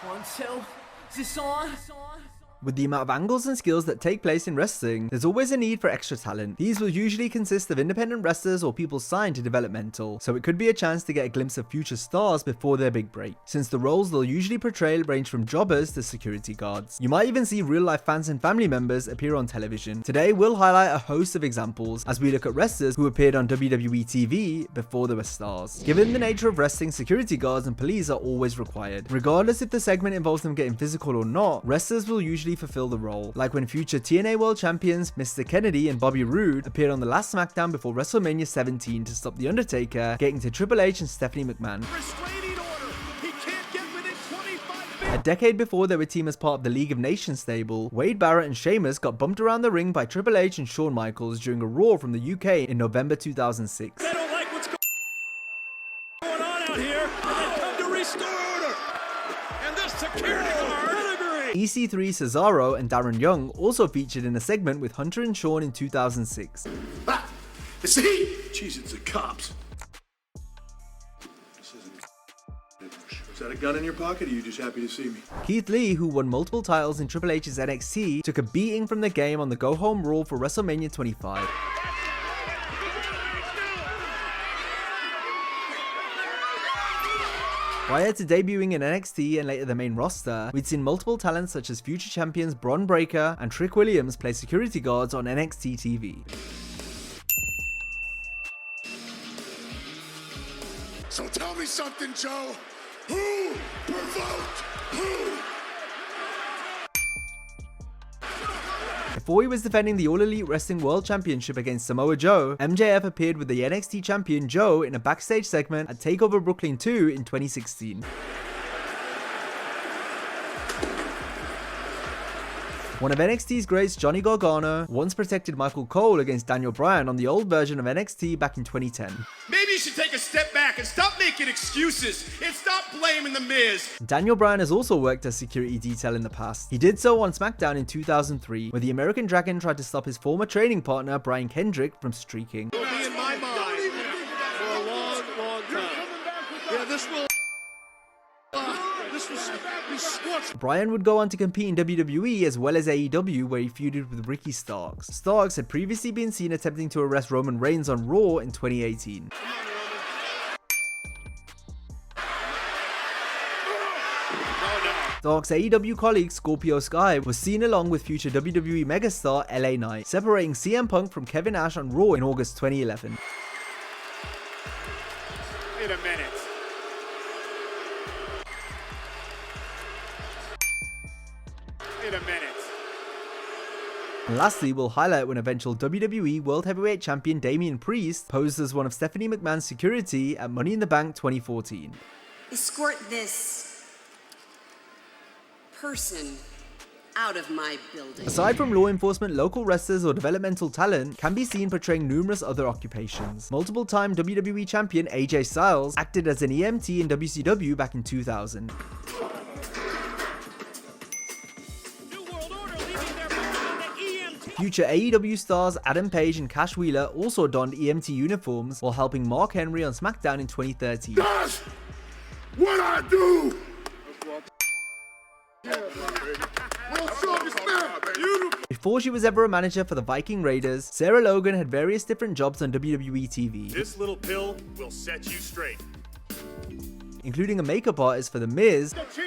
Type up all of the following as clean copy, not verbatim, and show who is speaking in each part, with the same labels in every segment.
Speaker 1: 1, 2, is this on?
Speaker 2: With the amount of angles and skills that take place in wrestling, there's always a need for extra talent. These will usually consist of independent wrestlers or people signed to developmental, so it could be a chance to get a glimpse of future stars before their big break, since the roles they'll usually portray range from jobbers to security guards. You might even see real life fans and family members appear on television. Today we'll highlight a host of examples as we look at wrestlers who appeared on WWE TV before they were stars. Given the nature of wrestling, security guards and police are always required. Regardless if the segment involves them getting physical or not, wrestlers will usually fulfill the role, like when future TNA World Champions Mr. Kennedy and Bobby Roode appeared on the last SmackDown before WrestleMania 17 to stop The Undertaker getting to Triple H and Stephanie McMahon. A decade before they were teamed as part of the League of Nations stable, Wade Barrett and Sheamus got bumped around the ring by Triple H and Shawn Michaels during a Raw from the UK in November 2006.
Speaker 3: They don't like what's going on out here, and they come to restore order. And this security guard,
Speaker 2: EC3, Cesaro, and Darren Young also featured in a segment with Hunter and Shawn in 2006.
Speaker 4: Ah, it's the heat! Jeez, it's the cops. Is that a gun in your pocket, or are you just happy to see me?
Speaker 2: Keith Lee, who won multiple titles in Triple H's NXT, took a beating from the game on the go-home Raw for WrestleMania 25. Prior to debuting in NXT and later the main roster, we'd seen multiple talents such as future champions Bron Breakker and Trick Williams play security guards on NXT TV.
Speaker 4: So tell me something, Joe. Who provoked who?
Speaker 2: Before he was defending the All Elite Wrestling World Championship against Samoa Joe, MJF appeared with the NXT champion Joe in a backstage segment at TakeOver Brooklyn 2 in 2016. One of NXT's greats, Johnny Gargano, once protected Michael Cole against Daniel Bryan on the old version of NXT back in 2010.
Speaker 5: Maybe you should take a step back and stop making excuses and stop blaming The Miz.
Speaker 2: Daniel Bryan has also worked as security detail in the past. He did so on SmackDown in 2003, where the American Dragon tried to stop his former training partner, Brian Kendrick, from streaking.
Speaker 5: It'll be in my mind for a long, long time. Yeah, this will...
Speaker 2: Bryan would go on to compete in WWE as well as AEW, where he feuded with Ricky Starks. Starks had previously been seen attempting to arrest Roman Reigns on Raw in 2018. Stark's AEW colleague Scorpio Sky was seen along with future WWE megastar LA Knight, separating CM Punk from Kevin Nash on Raw in August 2011.
Speaker 5: Wait a minute. Wait a minute.
Speaker 2: And lastly, we'll highlight when eventual WWE World Heavyweight Champion Damian Priest posed as one of Stephanie McMahon's security at Money in the Bank 2014.
Speaker 6: Escort this person out of my building.
Speaker 2: Aside from law enforcement, local wrestlers or developmental talent can be seen portraying numerous other occupations. Multiple-time WWE champion AJ Styles acted as an EMT in WCW back in 2000. Future AEW stars Adam Page and Cash Wheeler also donned EMT uniforms while helping Mark Henry on SmackDown in 2013.
Speaker 4: That's what I do!
Speaker 2: Before she was ever a manager for the Viking Raiders, Sarah Logan had various different jobs on WWE TV.
Speaker 3: this little pill will set you straight.
Speaker 2: Including a makeup artist for The Miz
Speaker 5: Match.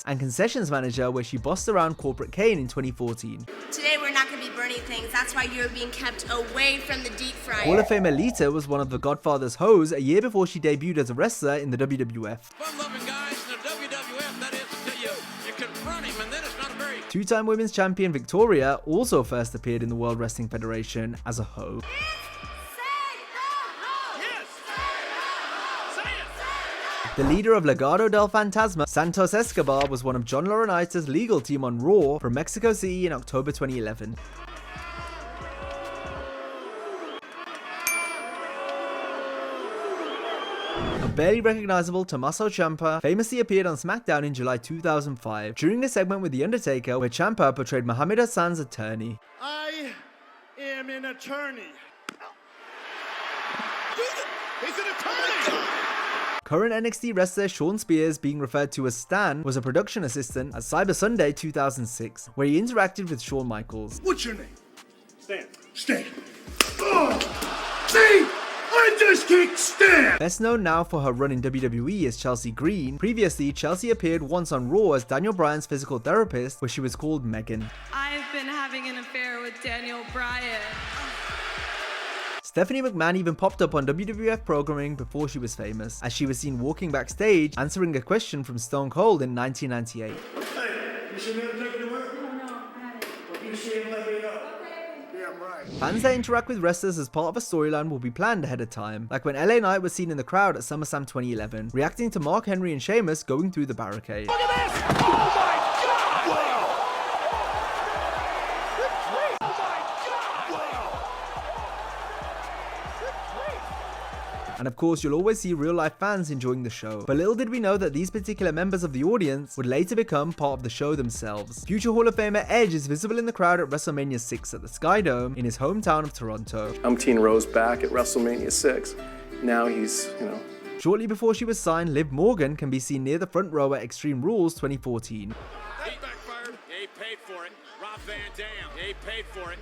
Speaker 2: and concessions manager where she bossed around Corporate Kane in 2014.
Speaker 6: Today we're not going to be burning things. That's why you're being kept away from the deep fryer.
Speaker 2: Hall of Famer Lita was one of The Godfather's hoes a year before she debuted as a wrestler in the WWF.
Speaker 3: Fun-loving guys in the WWF, that is, until you confront him, and then it's not a very...
Speaker 2: Two-time women's champion Victoria also first appeared in the World Wrestling Federation as a hoe. The leader of Legado del Fantasma, Santos Escobar, was one of John Laurinaitis' legal team on Raw from Mexico City in October 2011. A barely recognizable Tommaso Ciampa famously appeared on SmackDown in July 2005 during a segment with The Undertaker where Ciampa portrayed Muhammad Hassan's attorney.
Speaker 5: I am an attorney. He's an attorney!
Speaker 2: Current NXT wrestler Shawn Spears, being referred to as Stan, was a production assistant at Cyber Sunday 2006, where he interacted with Shawn Michaels.
Speaker 4: What's your name?
Speaker 3: Stan.
Speaker 4: Stan. Oh, see? I just kicked Stan!
Speaker 2: Best known now for her run in WWE as Chelsea Green, previously Chelsea appeared once on Raw as Daniel Bryan's physical therapist, where she was called Megan.
Speaker 7: I've been having an affair with Daniel Bryan.
Speaker 2: Stephanie McMahon even popped up on WWF programming before she was famous, as she was seen walking backstage answering a question from Stone Cold in 1998.
Speaker 4: Hey, you should never take it to work? No, I haven't. Well, you should let me know. Damn right.
Speaker 2: Fans that interact with wrestlers as part of a storyline will be planned ahead of time, like when LA Knight was seen in the crowd at SummerSlam 2011, reacting to Mark Henry and Sheamus going through the barricade.
Speaker 3: Look at this! Oh my God! Wow!
Speaker 2: And of course, you'll always see real life fans enjoying the show. But little did we know that these particular members of the audience would later become part of the show themselves. Future Hall of Famer Edge is visible in the crowd at WrestleMania 6 at the Sky Dome in his hometown of Toronto.
Speaker 8: Umpteen Rose back at WrestleMania 6. Now he's,
Speaker 2: Shortly before she was signed, Liv Morgan can be seen near the front row at Extreme Rules 2014.
Speaker 5: That backfired. He paid for it. Rob Van Dam. He paid for it.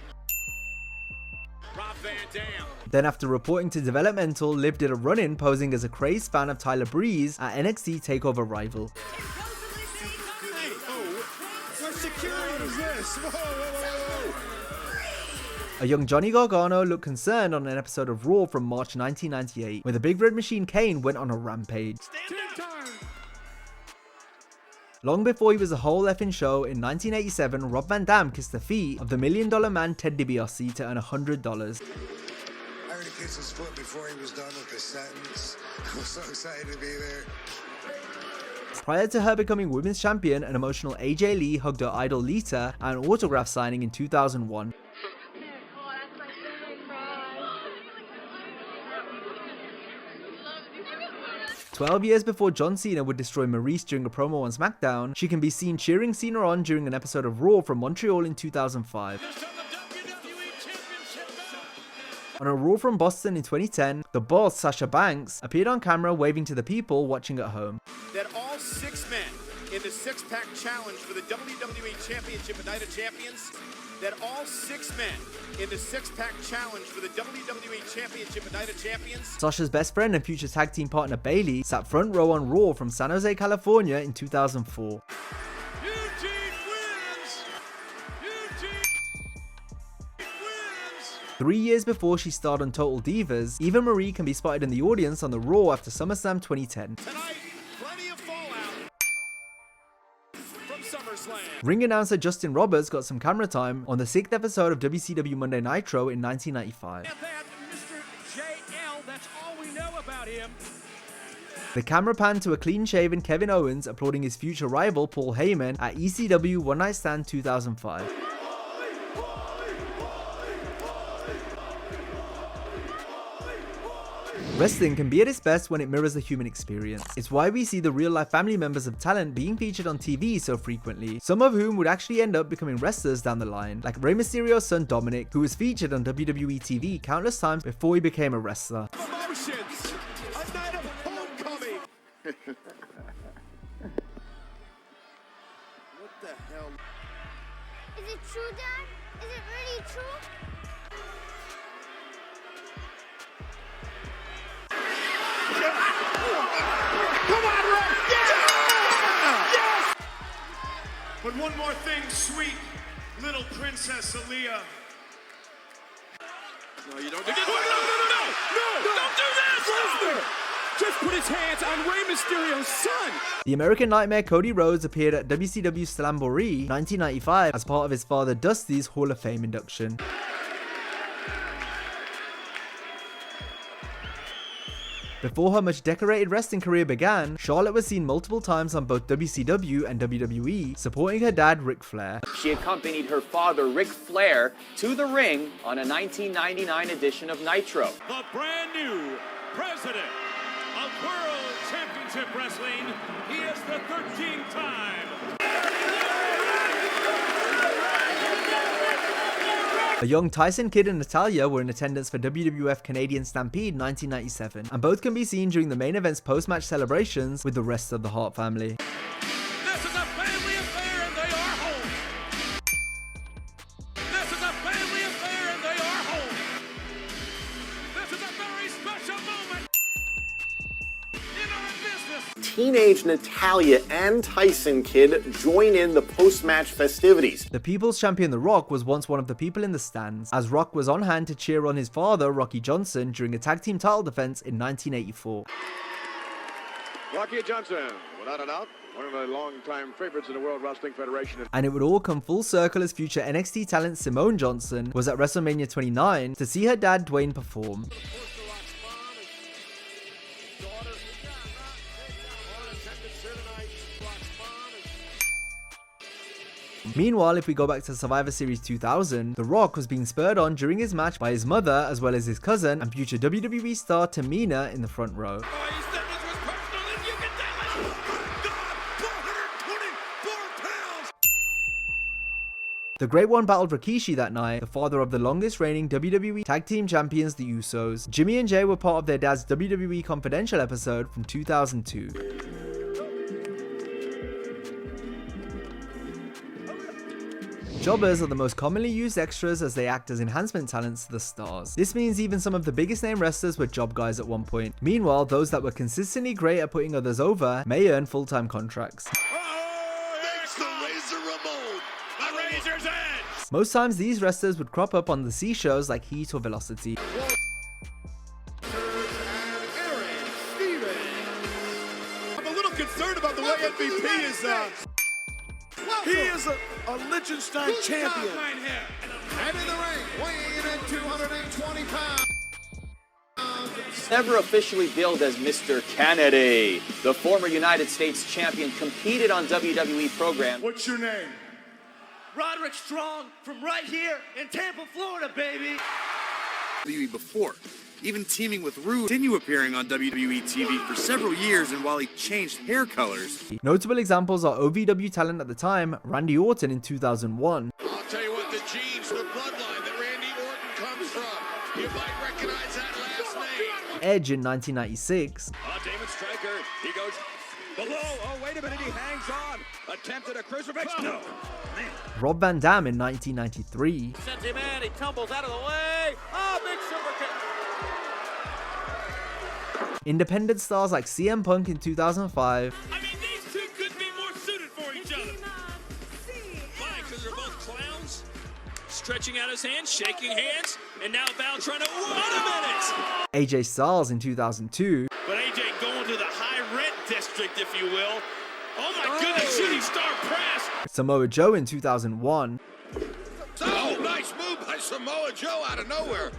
Speaker 5: Rob Van Dam.
Speaker 2: Then after reporting to Developmental, Liv did a run-in posing as a crazed fan of Tyler Breeze at NXT TakeOver Rival.
Speaker 3: Hey, oh, what security is this? Whoa, whoa, whoa, whoa.
Speaker 2: A young Johnny Gargano looked concerned on an episode of Raw from March 1998, where the Big Red Machine Kane went on a rampage. Long before he was a whole effing show, in 1987, Rob Van Dam kissed the feet of the $1 Million Man Ted DiBiase to earn $100.
Speaker 4: I already kissed his foot before he was done with his sentence. I was so excited to be there.
Speaker 2: Prior to her becoming women's champion, an emotional AJ Lee hugged her idol Lita at an autograph signing in 2001. 12 years before John Cena would destroy Maurice during a promo on SmackDown, she can be seen cheering Cena on during an episode of Raw from Montreal in 2005. On a Raw from Boston in 2010, the boss, Sasha Banks, appeared on camera waving to the people watching at home.
Speaker 5: That all 6 men in the six-pack challenge for the WWE Championship of Night of Champions, that all 6 men in the six-pack challenge for the WWE Championship of Night of Champions.
Speaker 2: Sasha's best friend and future tag team partner Bayley sat front row on Raw from San Jose, California in 2004.
Speaker 3: Eugene wins! Eugene wins!
Speaker 2: 3 years before she starred on Total Divas, Eva Marie can be spotted in the audience on the Raw after SummerSlam 2010.
Speaker 5: Tonight, plenty of fallout from SummerSlam.
Speaker 2: Ring announcer Justin Roberts got some camera time on the 6th episode of WCW Monday Nitro in 1995.
Speaker 3: And that Mr. JL, that's all we know about him.
Speaker 2: The camera panned to a clean-shaven Kevin Owens applauding his future rival Paul Heyman at ECW One Night Stand 2005. Wrestling can be at its best when it mirrors the human experience. It's why we see the real-life family members of talent being featured on TV so frequently, some of whom would actually end up becoming wrestlers down the line, like Rey Mysterio's son Dominic, who was featured on WWE TV countless times before he became a wrestler.
Speaker 5: Emotions, a night of homecoming. What the hell?
Speaker 6: Is it true, Dad? Is it really true?
Speaker 5: Come on, Ray! Yeah! Yes! But one more thing, sweet little Princess Aaliyah. No, you don't do this. No! Don't do this!
Speaker 3: Lesnar just put his hands on Rey Mysterio's son.
Speaker 2: The American Nightmare Cody Rhodes appeared at WCW Slamboree 1995 as part of his father Dusty's Hall of Fame induction. Before her much decorated wrestling career began, Charlotte was seen multiple times on both WCW and WWE, supporting her dad Ric Flair.
Speaker 9: She accompanied her father, Ric Flair, to the ring on a 1999 edition of Nitro.
Speaker 3: The brand new president of World Championship Wrestling. He is the 13th time.
Speaker 2: A young Tyson Kidd and Natalya were in attendance for WWF Canadian Stampede 1997, and both can be seen during the main event's post-match celebrations with the rest of the Hart family.
Speaker 3: This is a family affair and they are home. This is a family affair and they are home. This is a very special moment in our business.
Speaker 8: Teenage Natalya and Tyson Kidd join in the post-match festivities.
Speaker 2: The People's Champion The Rock was once one of the people in the stands, as Rock was on hand to cheer on his father, Rocky Johnson, during a tag team title defense in 1984.
Speaker 10: Rocky Johnson, without a doubt, one of the long-time favorites in the World Wrestling Federation.
Speaker 2: And it would all come full circle as future NXT talent Simone Johnson was at WrestleMania 29 to see her dad Dwayne perform. Meanwhile, if we go back to Survivor Series 2000, The Rock was being spurred on during his match by his mother as well as his cousin and future WWE star Tamina in the front row. The Great One battled Rikishi that night, the father of the longest reigning WWE Tag Team Champions, the Usos. Jimmy and Jay were part of their dad's WWE Confidential episode from 2002. Jobbers are the most commonly used extras as they act as enhancement talents to the stars. This means even some of the biggest name wrestlers were job guys at one point. Meanwhile, those that were consistently great at putting others over may earn full-time contracts. Most times these wrestlers would crop up on the C shows like Heat or Velocity.
Speaker 3: I'm a little concerned about the way MVP is he is a Liechtenstein champion.
Speaker 4: And in the ring, weighing in at 220 pounds.
Speaker 9: Never officially billed as Mr. Kennedy, the former United States champion competed on WWE programs.
Speaker 4: What's your name?
Speaker 1: Roderick Strong from right here in Tampa, Florida, baby.
Speaker 11: WWE before, even teaming with Rude, continue appearing on WWE TV for several years, and while he changed hair colors.
Speaker 2: Notable examples are OVW talent at the time, Randy Orton in 2001.
Speaker 4: I'll tell you what, the genes, the bloodline that Randy Orton comes from. You might recognize that last name.
Speaker 2: Edge in 1996.
Speaker 3: Damon Stryker, he goes below. Oh, wait a minute, he hangs on. Attempted a crucifix. No.
Speaker 2: Rob Van Dam in 1993.
Speaker 3: Sends him in, he tumbles out of the way. Oh, big super kick.
Speaker 2: Independent stars like CM Punk in 2005.
Speaker 3: I mean, these two couldn't be more suited for each other. Why? Because they're both clowns? Stretching out his hands, shaking hands, and now Val trying to... Wait a minute!
Speaker 2: AJ Styles in 2002.
Speaker 3: But AJ going to the high rent district, if you will. Oh my goodness, shooting star press!
Speaker 2: Samoa Joe in 2001.
Speaker 4: Oh, nice move by Samoa Joe out of nowhere.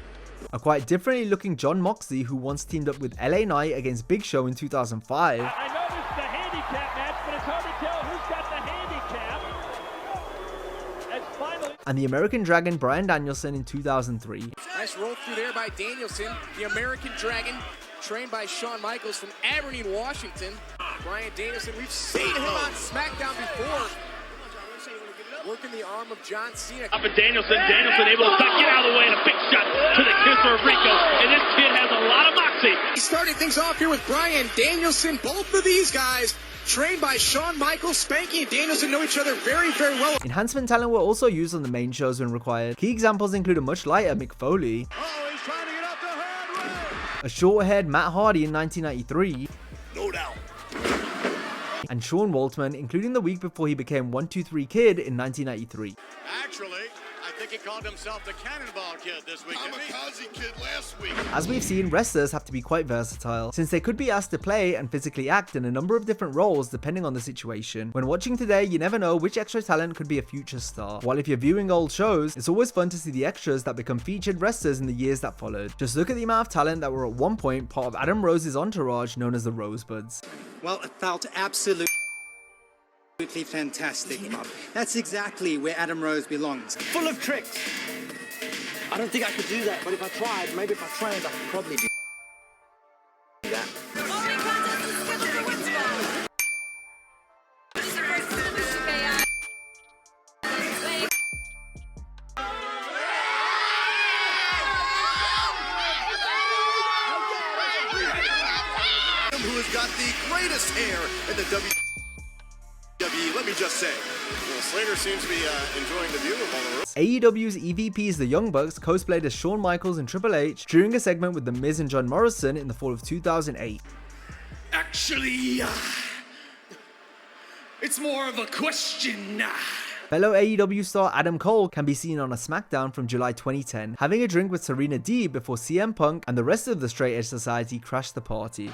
Speaker 2: A quite differently looking Jon Moxley who once teamed up with LA Knight against Big Show in 2005.
Speaker 3: I know this is a handicap match, but it's hard to tell who's got the handicap. And finally...
Speaker 2: And the American Dragon Bryan Danielson in 2003.
Speaker 12: Nice roll through there by Danielson, the American Dragon, trained by Shawn Michaels from Aberdeen, Washington. Bryan Danielson, we've seen him on SmackDown before. Working the arm of John Cena.
Speaker 3: Up at Danielson able to duck, get out of the way, and a big shot to the kisser of Rico. And this kid has a lot of moxie.
Speaker 12: He started things off here with Bryan Danielson. Both of these guys trained by Shawn Michaels. Spanky and Danielson know each other very, very well.
Speaker 2: Enhancement talent were also used on the main shows when required. Key examples include a much lighter Mick Foley,
Speaker 3: He's trying to get up the hard way.
Speaker 2: a short-haired Matt Hardy in 1993,
Speaker 4: No doubt.
Speaker 2: and Sean Waltman, including the week before he became 123 Kid in 1993.
Speaker 5: Actually, I think he called himself the Cannonball Kid this week.
Speaker 4: Kamikaze Kid last week.
Speaker 2: As we've seen, wrestlers have to be quite versatile, since they could be asked to play and physically act in a number of different roles depending on the situation. When watching today, you never know which extra talent could be a future star. While if you're viewing old shows, it's always fun to see the extras that become featured wrestlers in the years that followed. Just look at the amount of talent that were at one point part of Adam Rose's entourage known as the Rosebuds.
Speaker 13: Well, it felt absolutely fantastic. That's exactly where Adam Rose belongs.
Speaker 1: Full of tricks. I don't think I could do that, but if I tried, maybe if I trained, I could probably do that.
Speaker 11: best hair in the WWE, let me just say.
Speaker 4: Well, Slater seems to be enjoying the view of all the room.
Speaker 2: AEW's EVPs The Young Bucks cosplayed as Shawn Michaels and Triple H during a segment with The Miz and John Morrison in the fall of 2008.
Speaker 11: Actually, it's more of a question.
Speaker 2: Fellow AEW star Adam Cole can be seen on a SmackDown from July 2010, having a drink with Serena Deeb before CM Punk and the rest of the Straight Edge Society crashed the party.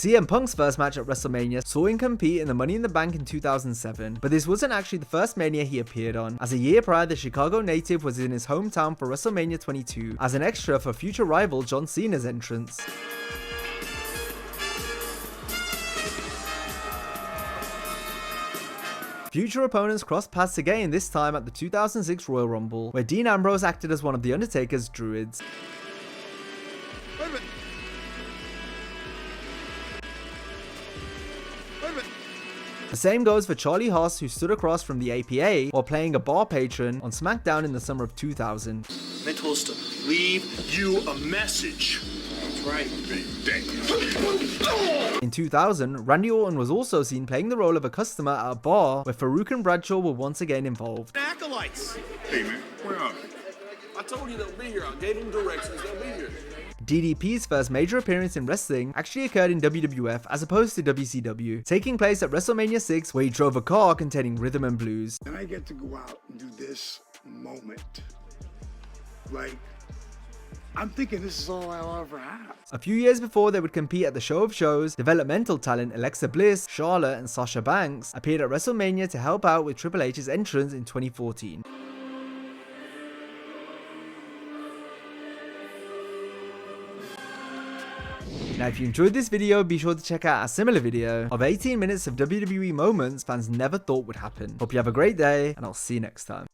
Speaker 2: CM Punk's first match at WrestleMania saw him compete in the Money in the Bank in 2007, but this wasn't actually the first Mania he appeared on, as a year prior the Chicago native was in his hometown for WrestleMania 22 as an extra for future rival John Cena's entrance. Future opponents crossed paths again, this time at the 2006 Royal Rumble, where Dean Ambrose acted as one of The Undertaker's druids. The same goes for Charlie Haas, who stood across from the APA while playing a bar patron on SmackDown in the summer of 2000.
Speaker 4: They told us to leave you a message. That's right.
Speaker 2: In 2000, Randy Orton was also seen playing the role of a customer at a bar where Farouk and Bradshaw were once again involved.
Speaker 4: Acolytes. Hey man, where are they? I told you they'll be here. I gave them directions. They'll be here.
Speaker 2: DDP's first major appearance in wrestling actually occurred in WWF as opposed to WCW, taking place at WrestleMania 6 where he drove a car containing rhythm and blues.
Speaker 14: And I get to go out and do this moment. Like, I'm thinking this is all I'll ever have.
Speaker 2: A few years before they would compete at the Show of Shows, developmental talent Alexa Bliss, Charlotte and Sasha Banks appeared at WrestleMania to help out with Triple H's entrance in 2014. Now if you enjoyed this video, be sure to check out a similar video of 18 minutes of WWE moments fans never thought would happen. Hope you have a great day, and I'll see you next time.